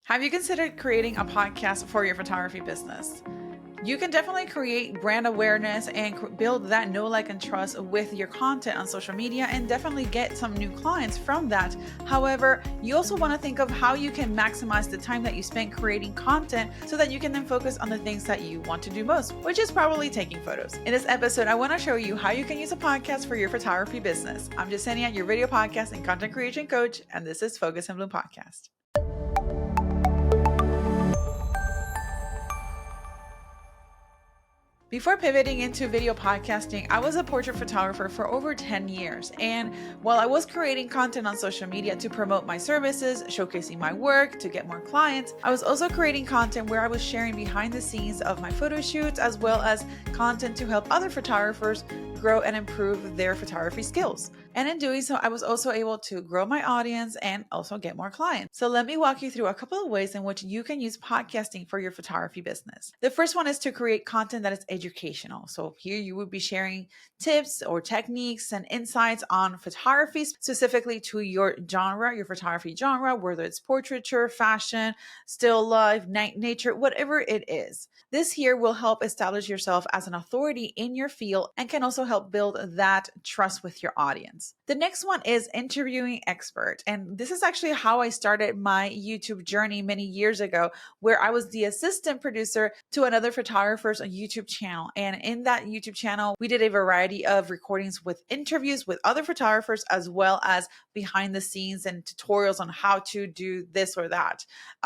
Have you considered creating a podcast for your photography business? You can definitely create brand awareness and build that know, like, and trust with your content on social media and definitely get some new clients from that. However, you also want to think of how you can maximize the time that you spend creating content so that you can then focus on the things that you want to do most, which is probably taking photos. In this episode, I want to show you how you can use a podcast for your photography business. I'm Yesenia, your video podcast and content creation coach, and this is Focus and Bloom Podcast. Before pivoting into video podcasting, I was a portrait photographer for over 10 years. And while I was creating content on social media to promote my services, showcasing my work, to get more clients, I was also creating content where I was sharing behind the scenes of my photo shoots, as well as content to help other photographers grow and improve their photography skills. And in doing so, I was also able to grow my audience and also get more clients. So let me walk you through a couple of ways in which you can use podcasting for your photography business. The first one is to create content that is educational. So here you would be sharing tips or techniques and insights on photography, specifically to your genre, your photography genre, whether it's portraiture, fashion, still life, nature, whatever it is. This here will help establish yourself as an authority in your field and can also help build that trust with your audience. The next one is interviewing experts. And this is actually how I started my YouTube journey many years ago, where I was the assistant producer to another photographer's YouTube channel. And in that YouTube channel, we did a variety of recordings with interviews with other photographers, as well as behind the scenes and tutorials on how to do this or that,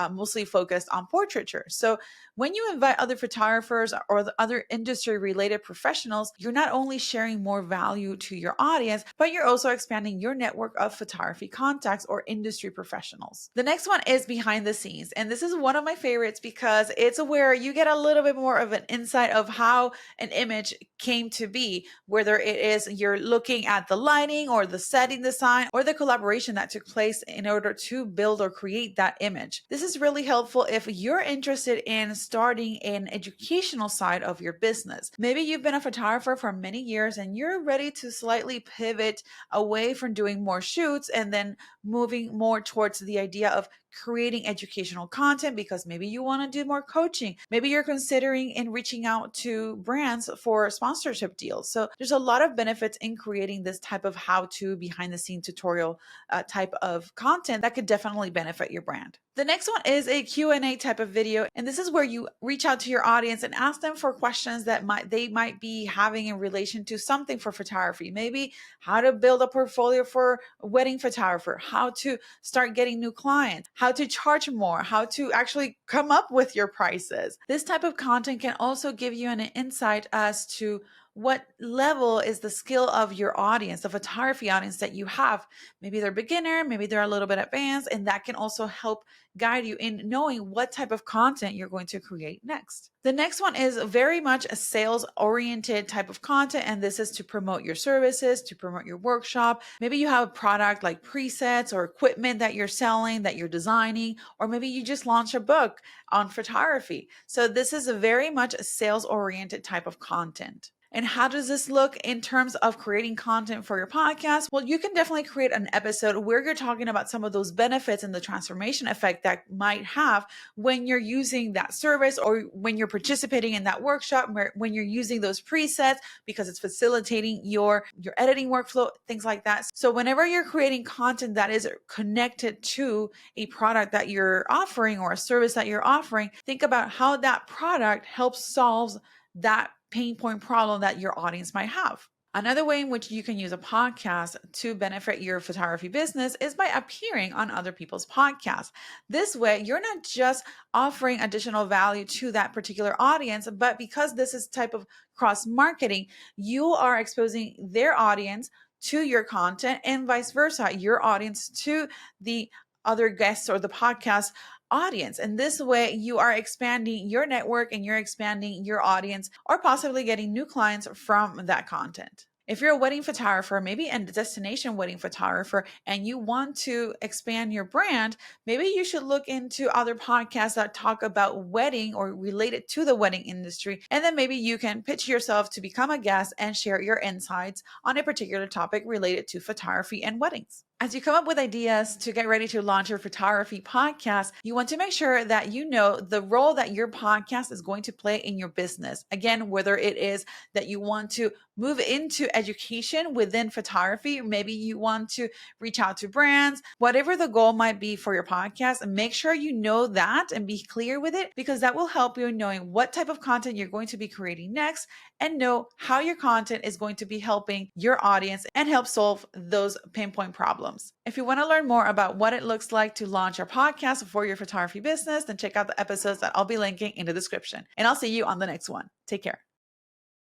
mostly focused on portraiture. So when you invite other photographers or the other industry related professionals, you're not only sharing more value to your audience, but you're also expanding your network of photography contacts or industry professionals. The next one is behind the scenes. And this is one of my favorites because it's where you get a little bit more of an insight of how an image came to be, whether it is you're looking at the lighting or the setting design or the collaboration that took place in order to build or create that image. This is really helpful if you're interested in starting an educational side of your business. Maybe you've been a photographer for many years and you're ready to slightly pivot away from doing more shoots and then moving more towards the idea of creating educational content because maybe you want to do more coaching. Maybe you're considering in reaching out to brands for sponsorship deals. So there's a lot of benefits in creating this type of how-to behind the scene tutorial type of content that could definitely benefit your brand. The next one is a Q&A type of video. And this is where you reach out to your audience and ask them for questions that they might be having in relation to something for photography. Maybe how to build a portfolio for a wedding photographer, how to start getting new clients, how to charge more, how to actually come up with your prices. This type of content can also give you an insight as to what level is the skill of your audience, the photography audience that you have. Maybe they're beginner, maybe they're a little bit advanced, and that can also help guide you in knowing what type of content you're going to create next. The next one is very much a sales-oriented type of content, and this is to promote your services, to promote your workshop. Maybe you have a product like presets or equipment that you're selling, that you're designing, or maybe you just launched a book on photography. So this is a very much a sales-oriented type of content. And how does this look in terms of creating content for your podcast? Well, you can definitely create an episode where you're talking about some of those benefits and the transformation effect that might have when you're using that service or when you're participating in that workshop, when you're using those presets because it's facilitating your editing workflow, things like that. So whenever you're creating content that is connected to a product that you're offering or a service that you're offering, think about how that product helps solve that pain point problem that your audience might have. Another way in which you can use a podcast to benefit your photography business is by appearing on other people's podcasts. This way, you're not just offering additional value to that particular audience, but because this is type of cross marketing, you are exposing their audience to your content and vice versa, your audience to the other guests or the podcast audience. And this way you are expanding your network and you're expanding your audience or possibly getting new clients from that content. If you're a wedding photographer, maybe a destination wedding photographer, and you want to expand your brand, maybe you should look into other podcasts that talk about wedding or related to the wedding industry. And then maybe you can pitch yourself to become a guest and share your insights on a particular topic related to photography and weddings. As you come up with ideas to get ready to launch your photography podcast, you want to make sure that you know the role that your podcast is going to play in your business. Again, whether it is that you want to move into education within photography, maybe you want to reach out to brands, whatever the goal might be for your podcast, and make sure you know that and be clear with it, because that will help you in knowing what type of content you're going to be creating next and know how your content is going to be helping your audience and help solve those pinpoint problems. If you want to learn more about what it looks like to launch your podcast for your photography business, then check out the episodes that I'll be linking in the description. And I'll see you on the next one. Take care.